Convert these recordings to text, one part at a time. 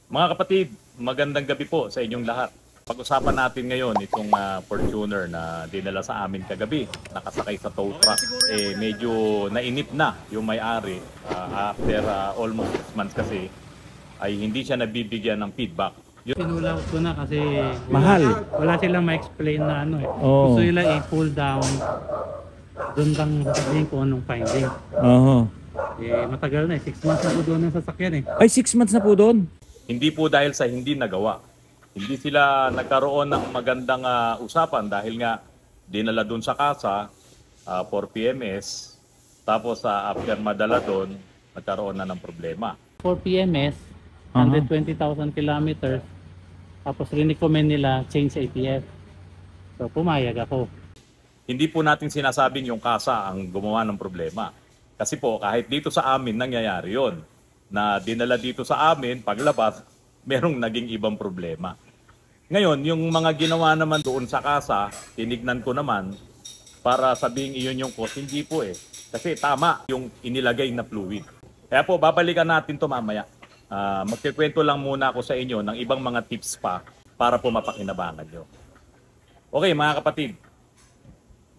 Mga kapatid, magandang gabi po sa inyong lahat. Pag-usapan natin ngayon itong Fortuner na dinala sa amin kagabi, nakasakay sa tow truck. Medyo nainip na yung may-ari after almost 6 months kasi ay hindi siya nabibigyan ng feedback. Pinulaw ko na kasi Mahal. wala silang ma-explain na ano eh. Oo. Gusto nila i-pull down. Doon lang sabihin ko anong finding. Oo. Matagal na eh. 6 months na po doon ang sasakyan eh. Ay, 6 months na po doon. Hindi po dahil sa hindi nagawa. Hindi sila nagkaroon ng magandang usapan dahil nga dinala doon sa kasa for PMS. Tapos after madala doon, nagkaroon na ng problema. For PMS, 120,000 kilometers. Tapos rin-recommend nila change ATF. So pumayag ako. Hindi po natin sinasabing yung kasa ang gumawa ng problema. Kasi po kahit dito sa amin nangyayari yon na dinala dito sa amin, paglabas, merong naging ibang problema. Ngayon, yung mga ginawa naman doon sa kasa, tinignan ko naman para sabihin iyon yung cause. Hindi po eh. Kasi tama yung inilagay na fluid. Kaya po, babalikan natin to mamaya. Magkikwento lang muna ako sa inyo ng ibang mga tips pa para po mapakinabangan nyo. Okay mga kapatid,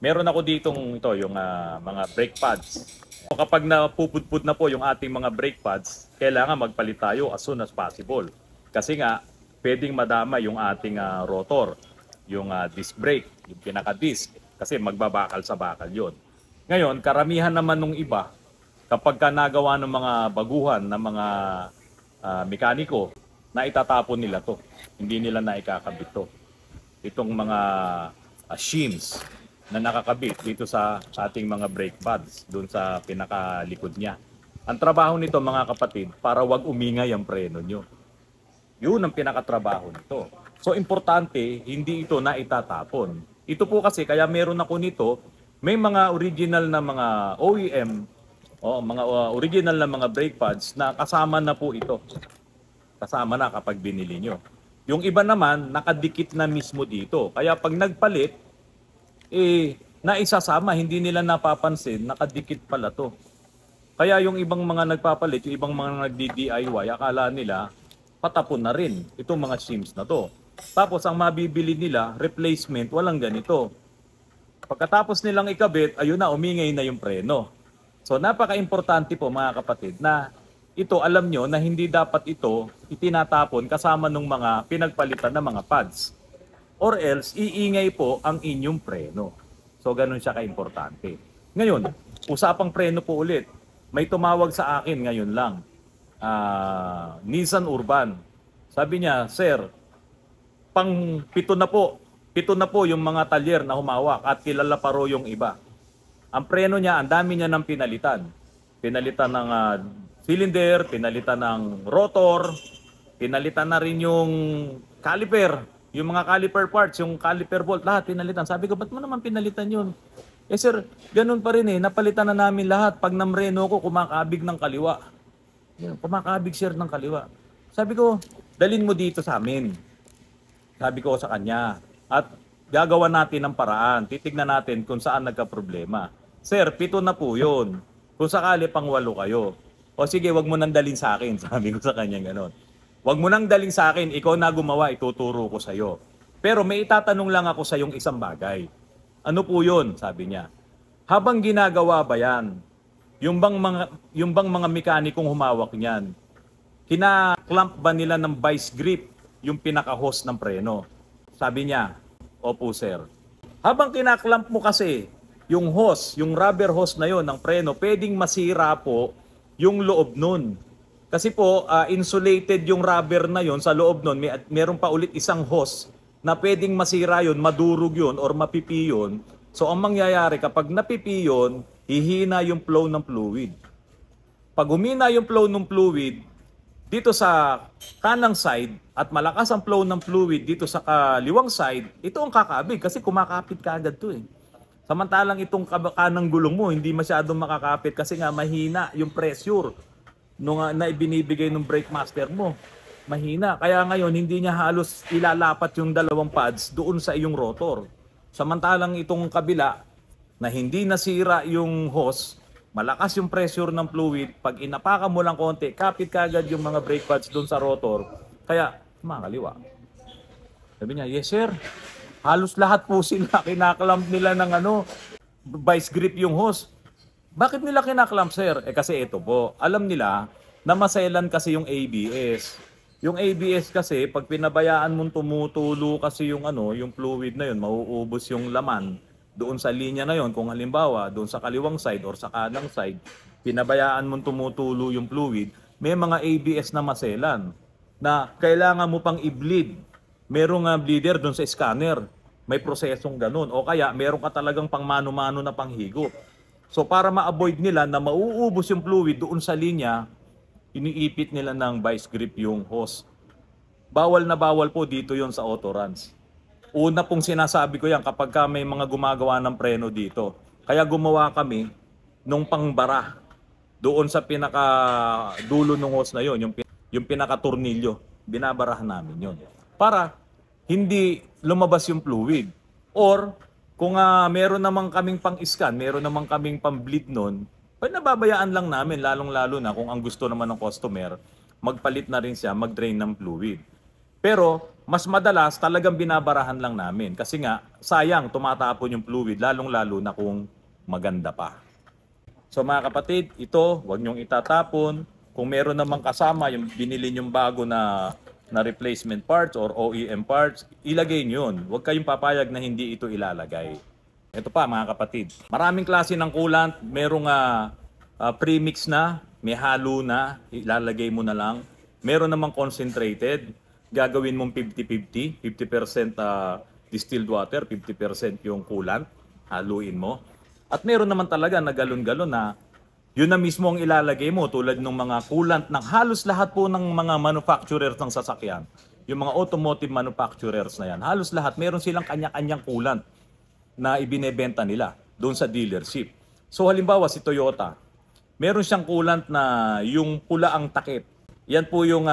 meron ako ditong ito, yung mga brake pads. Kapag napupudpud na po yung ating mga brake pads, kailangan magpalit tayo as soon as possible. Kasi nga, pwedeng madama yung ating rotor, yung disc brake, yung pinaka-disc, kasi magbabakal sa bakal yon. Ngayon, karamihan naman nung iba, kapag ka nagawa ng mga baguhan ng mga mekaniko, na itatapon nila to. Hindi nila na ikakabit to. Itong mga shims na nakakabit dito sa ating mga brake pads doon sa pinakalikod niya. Ang trabaho nito mga kapatid, para wag umingay ang preno nyo. Yun ang pinakatrabaho nito. So importante, hindi ito na itatapon. Ito po kasi, kaya meron ako nito, may mga original na mga OEM, mga original na mga brake pads na kasama na po ito. Kasama na kapag binili nyo. Yung iba naman, nakadikit na mismo dito. Kaya pag nagpalit, naisasama, hindi nila napapansin, nakadikit pala to. Kaya yung ibang mga nagpapalit, yung ibang mga nagdi-DIY, akala nila, patapon na rin itong mga shims na to. Tapos ang mabibili nila, replacement, walang ganito. Pagkatapos nilang ikabit, ayun na, umingay na yung preno. So napaka-importante po mga kapatid na ito, alam nyo na hindi dapat ito itinatapon kasama ng mga pinagpalitan na mga pads. Or else, iingay po ang inyong preno. So, ganun siya ka-importante. Ngayon, usapang preno po ulit. May tumawag sa akin ngayon lang. Nissan Urban. Sabi niya, Sir, pang pito na po yung mga talyer na humawak at kilala pa ro yung iba. Ang preno niya, ang dami niya ng pinalitan. Pinalitan ng cylinder, pinalitan ng rotor, pinalitan na rin yung caliper. Yung mga caliper parts, yung caliper bolt, lahat pinalitan. Sabi ko, ba't mo naman pinalitan yun? Sir, ganun pa rin napalitan na namin lahat. Pag namreno ko, kumakabig ng kaliwa. Kumakabig sir ng kaliwa. Sabi ko, dalin mo dito sa amin. Sabi ko sa kanya. At gagawa natin ng paraan. Titignan natin kung saan nagka-problema. Sir, 7 na po yun. Kung sakali pang 8 kayo. O sige, wag mo nang dalin sa akin. Sabi ko sa kanya ganon. Wag mo nang daling sa akin, ikaw na gumawa, ituturo ko sa iyo. Pero may itatanong lang ako sa iyong isang bagay. Ano po 'yon? Sabi niya. Habang ginagawa ba 'yan, yung bang mga mekanikong humawak niyan, kina-clamp ba nila ng vice grip yung pinaka-hose ng preno? Sabi niya, opo sir. Habang kina-clamp mo kasi yung hose, yung rubber hose na 'yon ng preno, pwedeng masira po yung loob nun. Kasi po, insulated yung rubber na yon sa loob nun. Meron pa ulit isang hose na pwedeng masira yon, madurog yon or mapipi yun. So ang mangyayari kapag napipi yun, hihina yung flow ng fluid. Pag humina yung flow ng fluid, dito sa kanang side at malakas ang flow ng fluid dito sa kaliwang side, ito ang kakabig kasi kumakapit ka agad to eh. Samantalang itong kanang gulong mo, hindi masyadong makakapit kasi nga mahina yung pressure na ibinibigay ng brake master mo. Mahina. Kaya ngayon, hindi niya halos ilalapat yung dalawang pads doon sa iyong rotor. Samantalang itong kabila, na hindi nasira yung hose, malakas yung pressure ng fluid, pag inapakan mo lang konti, kapit kagad yung mga brake pads doon sa rotor, Kaya, makaliwa. Sabi niya, yes sir, halos lahat po sila, kinaklamp nila ng vice grip yung hose. Bakit nila kinaklamp sir? Kasi ito po, alam nila na maselan kasi yung ABS. Yung ABS kasi, pag pinabayaan mong tumutulo kasi yung yung fluid na yun, mauubos yung laman doon sa linya na yun. Kung halimbawa, doon sa kaliwang side or sa kanang side, pinabayaan mong tumutulo yung fluid, may mga ABS na maselan na kailangan mo pang i-bleed. Merong bleeder doon sa scanner. May prosesong ganun. O kaya, meron ka talagang pang mano-mano na panghigop. So para ma-avoid nila na mauubos yung fluid doon sa linya, iniipit nila ng vice grip yung hose. Bawal na bawal po dito yon sa auto-runs. Una pong sinasabi ko yan kapag may mga gumagawa ng preno dito. Kaya gumawa kami nung pangbara doon sa pinaka-dulo ng hose na yon, yung pinaka-tornilyo. Binabarahan namin yon para hindi lumabas yung fluid. Or kung meron namang kaming pang-scan, meron namang kaming pang-bleed nun, nababayaan lang namin, lalong-lalo na kung ang gusto naman ng customer, magpalit na rin siya, mag-drain ng fluid. Pero, mas madalas talagang binabarahan lang namin. Kasi nga, sayang, tumatapon yung fluid, lalong-lalo na kung maganda pa. So mga kapatid, ito, huwag nyong itatapon. Kung meron namang kasama, yung binili nyong bago na replacement parts or OEM parts, ilagay nyo yun. Huwag kayong papayag na hindi ito ilalagay. Ito pa mga kapatid, maraming klase ng coolant, merong premix na, may halo na, ilalagay mo na lang. Meron namang concentrated, gagawin mong 50-50, 50% distilled water, 50% yung coolant, haluin mo. At meron naman talaga na galon-galon na yun na mismo ang ilalagay mo tulad ng mga coolant ng halos lahat po ng mga manufacturers ng sasakyan. Yung mga automotive manufacturers na yan, halos lahat meron silang kanya-kanyang coolant na ibinebenta nila doon sa dealership. So halimbawa si Toyota, meron siyang coolant na yung pula ang takip. Yan po yung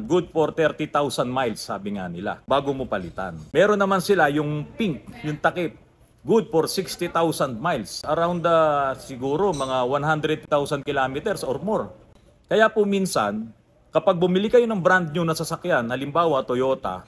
good for 30,000 miles, sabi nga nila, bago mo palitan. Meron naman sila yung pink, yung takip, good for 60,000 miles. Around siguro mga 100,000 kilometers or more. Kaya po minsan, kapag bumili kayo ng brand new na sasakyan, halimbawa Toyota,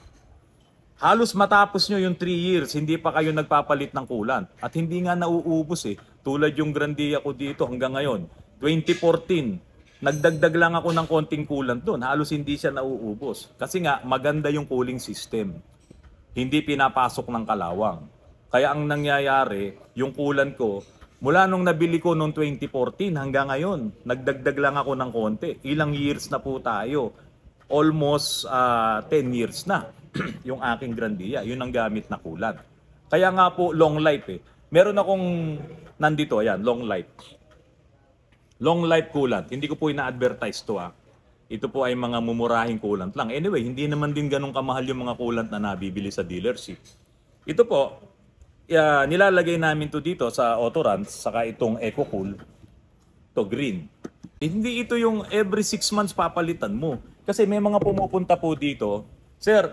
halos matapos nyo yung 3 years, hindi pa kayo nagpapalit ng coolant. At hindi nga nauubos eh. Tulad yung Grandia ko dito hanggang ngayon. 2014, nagdagdag lang ako ng konting coolant doon. Halos hindi siya nauubos. Kasi nga, maganda yung cooling system. Hindi pinapasok ng kalawang. Kaya ang nangyayari, yung coolant ko, mula nung nabili ko noong 2014 hanggang ngayon, nagdagdag lang ako ng konti. Ilang years na po tayo. Almost 10 years na. Yung aking Grandia, yun ang gamit na coolant. Kaya nga po long life eh. Meron akong nandito, ayan, long life. Long life coolant. Hindi ko po ina-advertise to Ito po ay mga mumurahing coolant lang. Anyway, hindi naman din ganun kamahal yung mga coolant na nabibili sa dealership. Ito po, nilalagay namin to dito sa Autoruns, saka itong EcoCool, to green. Hindi ito yung every 6 months papalitan mo. Kasi may mga pumupunta po dito, sir,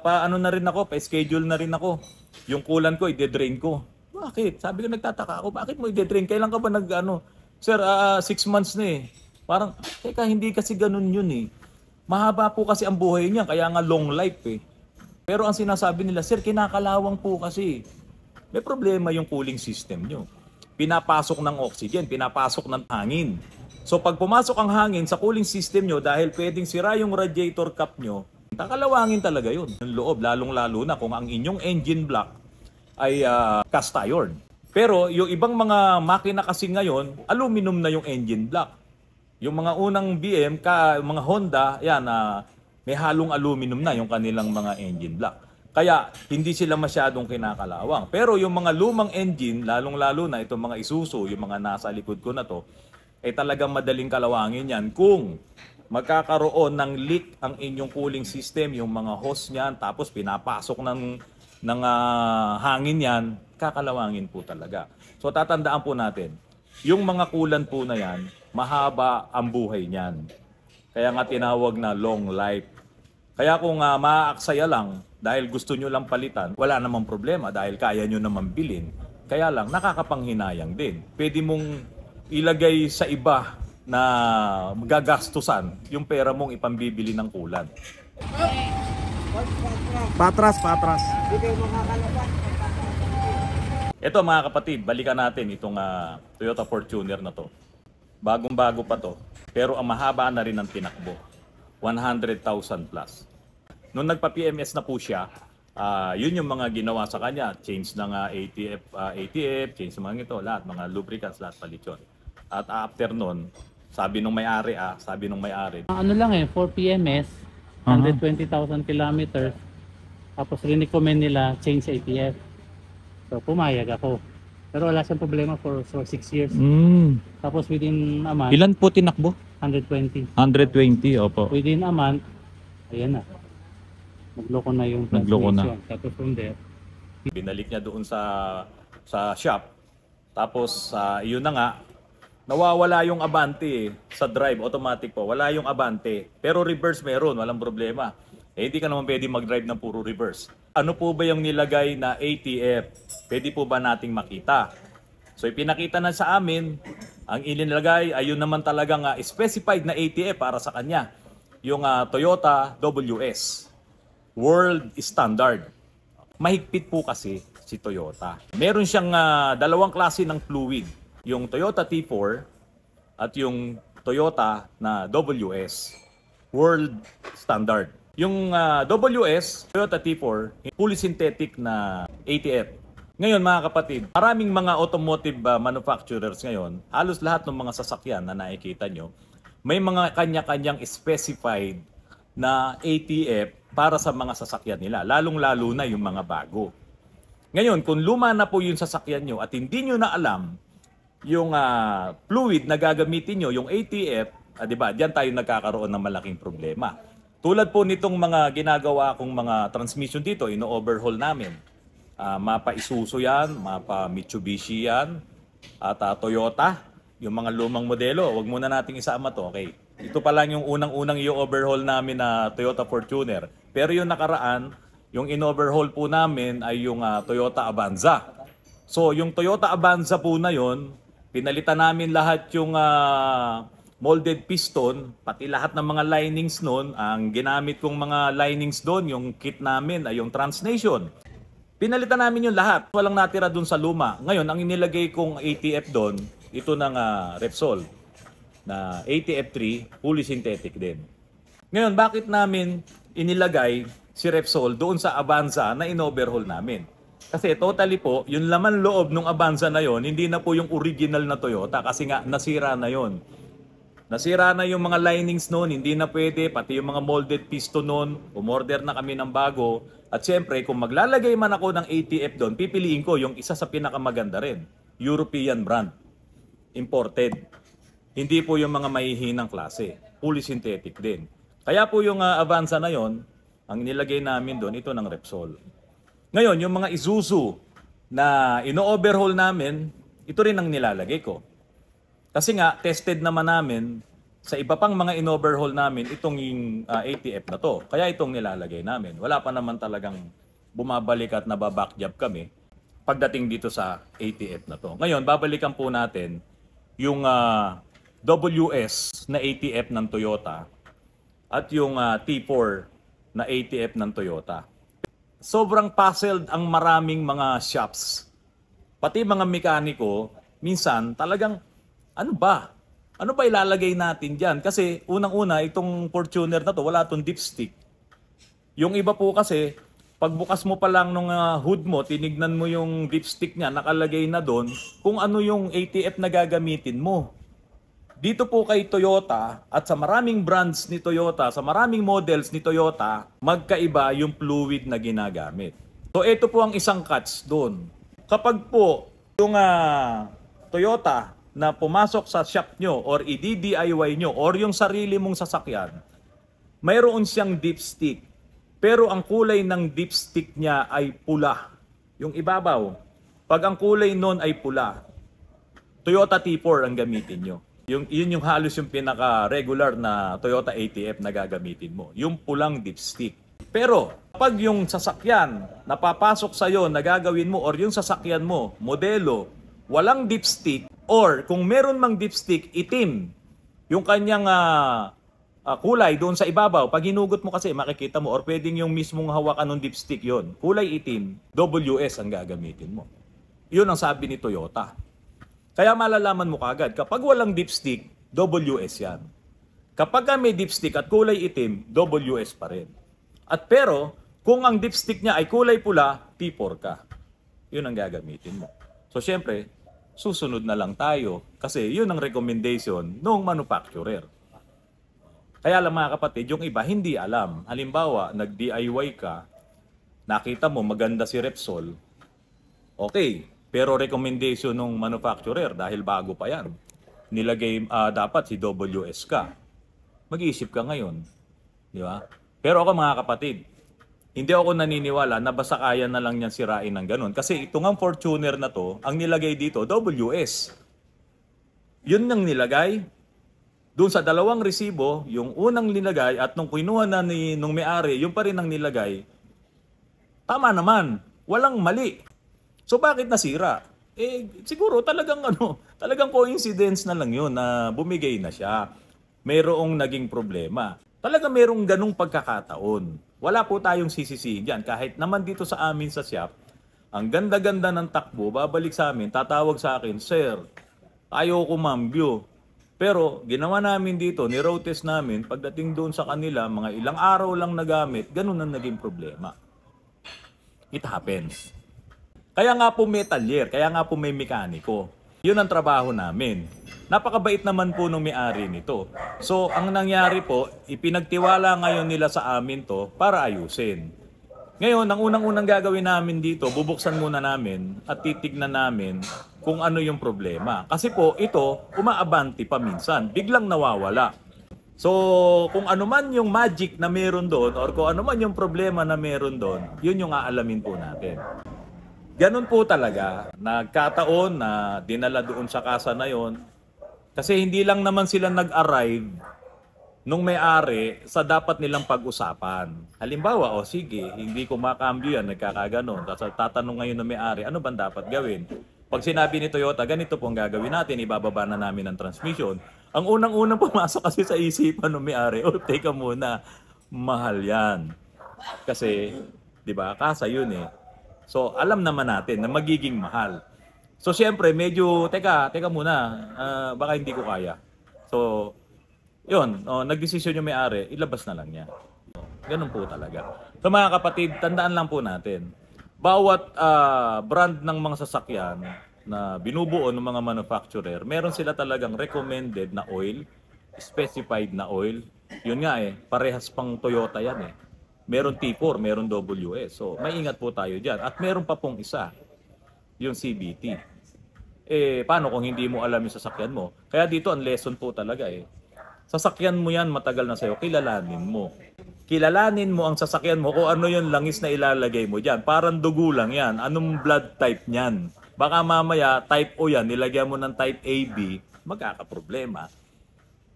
paano na rin ako, pa-schedule na rin ako. Yung coolant ko, i-drain ko. Bakit? Sabi ko, nagtataka ako, bakit mo i-drain? Kailan ka ba Sir, 6 months na eh. Parang, teka, hindi kasi ganun yun eh. Mahaba po kasi ang buhay niya, kaya nga long life eh. Pero ang sinasabi nila, sir, kinakalawang po kasi. May problema yung cooling system nyo. Pinapasok ng oxygen, pinapasok ng hangin. So pag pumasok ang hangin sa cooling system nyo, dahil pwedeng sira yung radiator cap nyo, kakalawangin talaga yun. Yung loob, lalong-lalo na kung ang inyong engine block ay cast iron. Pero yung ibang mga makina kasi ngayon, aluminum na yung engine block. Yung mga unang BM, mga Honda, yan, may halong aluminum na yung kanilang mga engine block. Kaya hindi sila masyadong kinakalawang. Pero yung mga lumang engine, lalong-lalo na itong mga Isuzu, yung mga nasa likod ko na to, ay talagang madaling kalawangin yan kung magkakaroon ng leak ang inyong cooling system, yung mga hose niyan, tapos pinapasok ng hangin yan, kakalawangin po talaga. So tatandaan po natin, yung mga coolant po na yan, mahaba ang buhay niyan. Kaya nga tinawag na long life. Kaya kung maaaksaya lang, dahil gusto nyo lang palitan, wala namang problema dahil kaya nyo naman bilhin. Kaya lang, nakakapanghinayang din. Pwede mong ilagay sa iba na gagastusan yung pera mong ipambibili ng coolant. Patras, patras. Ito mga kapatid, balikan natin itong Toyota Fortuner na to. Bagong-bago pa to, pero ang mahaba na rin ang tinakbo. 100,000 plus. Nung nagpa-PMS na po siya, yun yung mga ginawa sa kanya. Change ng ATF, change ng mga ito, lahat, mga lubricants, lahat palit yun. At after nun, sabi nung may-ari, Ano lang 4 PMS, 120,000 kilometers. Tapos recommend nila change ATF. So pumayag ako. Pero wala siyang problema for 6 years. Tapos within a month, Ilan po tinakbo? 120. 120, opo. Within a month, ayan na. Nagloko na yung Nagloko na. transmission. Tapos from there, binalik niya doon sa shop. Tapos, yun na nga, nawawala yung Abante sa drive, automatic po. Wala yung Abante. Pero reverse meron, walang problema. Hindi ka naman pwede mag-drive ng puro reverse. Ano po ba yung nilagay na ATF? Pwede po ba nating makita? So ipinakita na sa amin, ang ilinagay ay yun naman talagang specified na ATF para sa kanya. Yung Toyota WS, World Standard. Mahigpit po kasi si Toyota. Meron siyang dalawang klase ng fluid. Yung Toyota T4 at yung Toyota na WS, World Standard. Yung WS, Toyota T4, fully synthetic na ATF. Ngayon mga kapatid, maraming mga automotive manufacturers ngayon, halos lahat ng mga sasakyan na nakikita nyo, may mga kanya-kanyang specified na ATF para sa mga sasakyan nila, lalong-lalo na yung mga bago. Ngayon, kung luma na po yung sasakyan nyo at hindi nyo na alam yung fluid na gagamitin nyo, yung ATF, diba, diyan tayo nagkakaroon ng malaking problema. Tulad po nitong mga ginagawa kong mga transmission dito, ino-overhaul namin. Mapa Isuzu yan, mapa Mitsubishi yan, at Toyota, yung mga lumang modelo. Huwag muna nating isama to, okay? Ito pa lang yung unang-unang i-overhaul namin na Toyota Fortuner. Pero yung nakaraan, yung in-overhaul po namin ay yung Toyota Avanza. So yung Toyota Avanza po na yon, pinalitan namin lahat yung molded piston, pati lahat ng mga linings noon. Ang ginamit kong mga linings doon, yung kit namin ay yung Transnation. Pinalitan namin yung lahat. Walang natira doon sa luma. Ngayon, ang inilagay kong ATF doon, ito ng Repsol na ATF3, fully synthetic din. Ngayon, bakit namin inilagay si Repsol doon sa Avanza na in-overhaul namin? Kasi totally po, yung laman loob ng Avanza na yon, hindi na po yung original na Toyota kasi nga nasira na yon. Nasira na yung mga linings noon, hindi na pwede, pati yung mga molded piston noon, umorder na kami ng bago. At syempre, kung maglalagay man ako ng ATF doon, pipiliin ko yung isa sa pinakamaganda rin, European brand, imported. Hindi po yung mga mahihinang klase, fully synthetic din. Kaya po yung Avanza na yon, ang nilagay namin doon, ito ng Repsol. Ngayon, yung mga Isuzu na ino-overhaul namin, ito rin ang nilalagay ko. Kasi nga, tested naman namin sa iba pang mga in-overhaul namin itong yung ATF na to. Kaya itong nilalagay namin. Wala pa naman talagang bumabalik at nababackjob kami pagdating dito sa ATF na to. Ngayon, babalikan po natin yung WS na ATF ng Toyota at yung T4 na ATF ng Toyota. Sobrang puzzled ang maraming mga shops. Pati mga mekaniko, minsan talagang ano ba? Ano ba ilalagay natin dyan? Kasi unang-una, itong Fortuner na to, wala itong dipstick. Yung iba po kasi, pagbukas mo pa lang ng hood mo, tinignan mo yung dipstick niya, nakalagay na doon kung ano yung ATF na gagamitin mo. Dito po kay Toyota at sa maraming brands ni Toyota, sa maraming models ni Toyota, magkaiba yung fluid na ginagamit. So ito po ang isang catch doon. Kapag po yung Toyota na pumasok sa shop nyo or i-DIY nyo or yung sarili mong sasakyan, mayroon siyang dipstick. Pero ang kulay ng dipstick niya ay pula. Yung ibabaw. Pag ang kulay nun ay pula, Toyota T4 ang gamitin nyo. Yun yung halos yung pinaka-regular na Toyota ATF na gagamitin mo. Yung pulang dipstick. Pero pag yung sasakyan na papasok sa'yo na gagawin mo or yung sasakyan mo, modelo, walang dipstick or kung meron mang dipstick, itim yung kanyang kulay doon sa ibabaw. Pag hinugot mo kasi makikita mo, or pwedeng yung mismong hawakan ng dipstick yon. Kulay itim, WS ang gagamitin mo. Yun ang sabi ni Toyota. Kaya malalaman mo kagad, kapag walang dipstick, WS yan. Kapag may dipstick at kulay itim, WS pa rin. At pero, kung ang dipstick niya ay kulay pula, T4 ka. Yun ang gagamitin mo. So syempre, susunod na lang tayo kasi yun ang recommendation ng manufacturer. Kaya lang mga kapatid, yung iba hindi alam. Halimbawa, nag-DIY ka, nakita mo maganda si Repsol, okay, pero recommendation ng manufacturer dahil bago pa yan, nilagay dapat si WS ka. Mag-iisip ka ngayon. Di ba? Pero ako mga kapatid, hindi ako naniniwala na basta kaya na lang niyan sirain ng ganun. Kasi ito ngang Fortuner na to, ang nilagay dito, WS. Yun ang nilagay. Doon sa dalawang resibo, yung unang nilagay at nung kinuha na nung may-ari, yung pa rin ang nilagay, tama naman. Walang mali. So bakit nasira? Siguro talagang coincidence na lang yun na bumigay na siya. Mayroong naging problema. Talaga mayroong ganung pagkakataon. Wala po tayong sisisihin dyan. Kahit naman dito sa amin sa shop, ang ganda-ganda ng takbo, babalik sa amin, tatawag sa akin, Sir, ayaw ko mambyo. Pero ginawa namin dito, ni-road test namin, pagdating doon sa kanila, mga ilang araw lang nagamit, ganun ang naging problema. It happens. Kaya nga po may talyer, kaya nga po may mekaniko. Yun ang trabaho namin. Napakabait naman po ng may-ari nito. So, ang nangyari po, ipinagtiwala ngayon nila sa amin to para ayusin. Ngayon, ang unang-unang gagawin namin dito, bubuksan muna namin at titignan namin kung ano yung problema. Kasi po, ito, umaabanti pa minsan. Biglang nawawala. So, kung ano man yung magic na meron doon or kung ano man yung problema na meron doon, yun yung aalamin po natin. Ganun po talaga, nagkataon na dinala doon sa kasa na yon. Kasi hindi lang naman sila nag-arrive nung may-ari sa dapat nilang pag-usapan. Halimbawa, sige, hindi ko makambyo yan, nagkakaganon. Tapos tatanong ngayon ng may-ari, ano bang dapat gawin? Pag sinabi ni Toyota, ganito po ang gagawin natin, ibababa na namin ang transmission. Ang unang-unang pumasok kasi sa isipan ng may-ari, teka muna, mahal yan. Kasi, di ba, kasa yun eh. So, alam naman natin na magiging mahal. So, siyempre, medyo, teka muna, baka hindi ko kaya. So, yun, nagdesisyon yung may-ari, ilabas na lang niya. Ganun po talaga. So, mga kapatid, tandaan lang po natin, bawat brand ng mga sasakyan na binubuo ng mga manufacturer, meron sila talagang recommended na oil, specified na oil. Yun nga parehas pang Toyota yan Meron T4, meron WS. So, maingat po tayo dyan. At meron pa pong isa, yung CVT. Paano kung hindi mo alam yung sasakyan mo? Kaya dito, ang lesson po talaga sasakyan mo yan, matagal na sa'yo, kilalanin mo. Kilalanin mo ang sasakyan mo kung ano yung langis na ilalagay mo dyan. Parang dugo lang yan. Anong blood type niyan? Baka mamaya, type O yan, nilagyan mo ng type AB, magkakaproblema.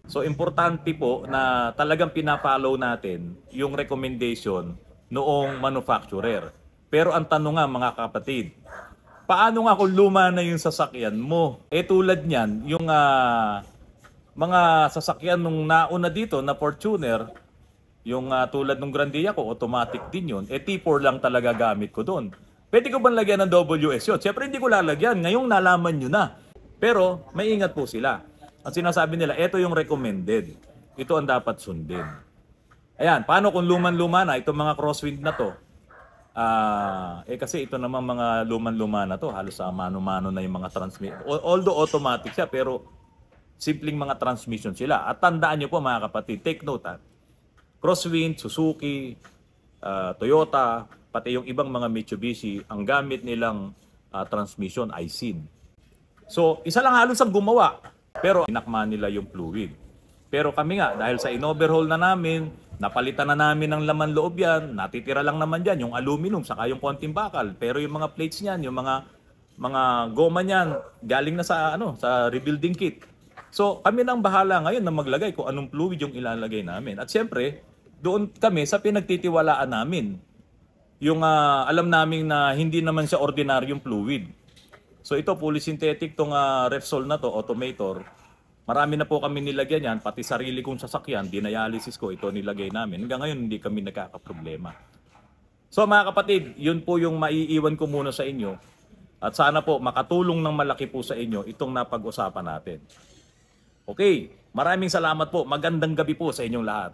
So, importante po na talagang pina-follow natin yung recommendation noong manufacturer. Pero ang tanong nga mga kapatid, paano nga kung luma na yung sasakyan mo? Tulad niyan, yung mga sasakyan nung nauna dito na Fortuner, yung tulad ng Grandia ko, automatic din yun. T4 lang talaga gamit ko doon. Pwede ko bang lagyan ng WS yun? Siyempre hindi ko lalagyan. Ngayong nalaman nyo na. Pero may ingat po sila. Ang sinasabi nila, ito yung recommended. Ito ang dapat sundin. Ayan, paano kung luman-luma na itong mga crosswind na to? Kasi ito naman mga luman-luma na to, halos mano-mano na yung mga transmission. Although automatic siya, pero simpleng mga transmission sila. At tandaan nyo po mga kapatid, take note Crosswind, Suzuki, Toyota, pati yung ibang mga Mitsubishi, ang gamit nilang transmission ay SIN. So, isa lang halos ang gumawa. Pero inakma nila yung fluid. Pero kami nga, dahil sa in-overhaul na namin, napalitan na namin ng laman loob yan, natitira lang naman dyan yung aluminum, saka yung konting bakal. Pero yung mga plates niyan, yung mga goma niyan, galing na sa rebuilding kit. So kami nang bahala ngayon na maglagay kung anong fluid yung ilalagay namin. At siyempre, doon kami sa pinagtitiwalaan namin. Yung alam namin na hindi naman siya ordinaryong fluid. So ito, fully synthetic tong Repsol na to, Automator. Marami na po kami nilagyan yan, pati sarili kong sasakyan, dinayalysis ko, ito nilagay namin. Hanggang ngayon, hindi kami nagkakaproblema. So mga kapatid, yun po yung maiiwan ko muna sa inyo. At sana po makatulong ng malaki po sa inyo itong napag-usapan natin. Okay, maraming salamat po. Magandang gabi po sa inyong lahat.